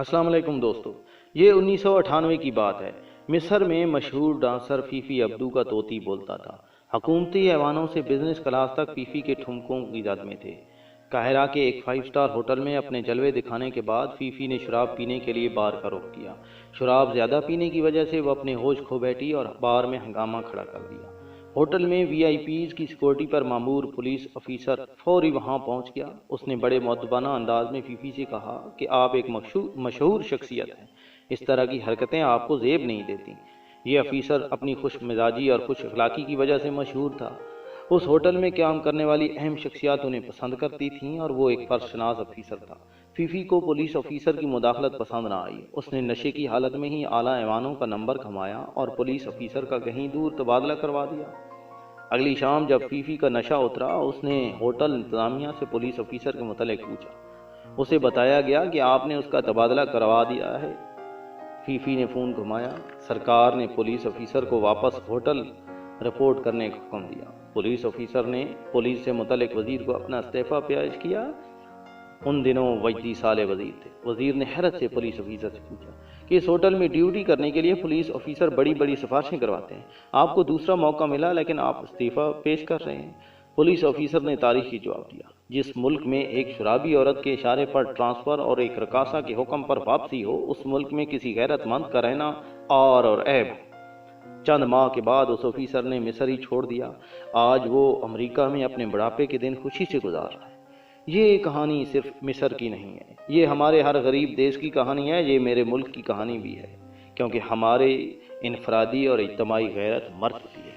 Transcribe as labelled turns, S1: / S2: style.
S1: अस्सलाम वालेकुम दोस्तों। ये 1998 की बात है। मिस्र में मशहूर डांसर फीफी अब्दू का तोती बोलता था। हुकूमती ऐवानों से बिजनेस क्लास तक फीफी के ठुमकों की जद में थे। काहिरा के एक 5 स्टार होटल में अपने जलवे दिखाने के बाद फीफी ने शराब पीने के लिए बार का रुख किया। शराब ज्यादा पीने की वजह से वो अपने होश खो बैठी और बार में हंगामा खड़ा कर दिया। होटल में वीआईपीज की सिक्योरिटी पर मामूर पुलिस ऑफिसर फौरी वहां पहुंच गया। उसने बड़े मुअद्दबाना अंदाज में फीफी से कहा कि आप एक मशहूर शख्सियत हैं, इस तरह की हरकतें आपको जेब नहीं देती। ये ऑफिसर अपनी खुश मिजाजी और खुश अखलाकी की वजह से मशहूर था। उस होटल में काम करने वाली अहम शख्सियात उन्हें पसंद करती थीं और वो एक फर्शनाज ऑफिसर था। फीफी को पुलिस ऑफिसर की मुदाखलत पसंद ना आई। उसने नशे की हालत में ही आला ऐवानों का नंबर घमाया और पुलिस ऑफिसर का कहीं दूर तबादला करवा दिया। अगली शाम जब फीफी का नशा उतरा, उसने होटल इंतजामिया से पुलिस ऑफिसर के मुतालिक पूछा। उसे बताया गया कि आपने उसका तबादला करवा दिया है। फीफी ने फोन घुमाया। सरकार ने पुलिस ऑफिसर को वापस होटल रिपोर्ट करने का हुक्म दिया। पुलिस ऑफिसर ने पुलिस से मुतल्लिक वजीर को अपना इस्तीफा पेश किया। उन दिनों वजदी साले वजीर थे। वजीर ने हैरत से पुलिस ऑफिसर से पूछा कि इस होटल में ड्यूटी करने के लिए पुलिस ऑफिसर बड़ी बड़ी सिफारिशें करवाते हैं, आपको दूसरा मौका मिला लेकिन आप इस्तीफा पेश कर रहे हैं। पुलिस ऑफिसर ने तारीखी जवाब दिया, जिस मुल्क में एक शराबी औरत के इशारे पर ट्रांसफर और एक रकासा के हुक्म पर वापसी हो, उस मुल्क में किसी गैरतमंद का रहना और ऐब। चंद माह के बाद उस ऑफिसर ने मिस्र ही छोड़ दिया। आज वो अमेरिका में अपने बुढ़ापे के दिन खुशी से गुजार रहा है। ये कहानी सिर्फ मिस्र की नहीं है, ये हमारे हर गरीब देश की कहानी है। ये मेरे मुल्क की कहानी भी है, क्योंकि हमारे इनफरादी और इज्तिमाई गैरत मर चुकी है।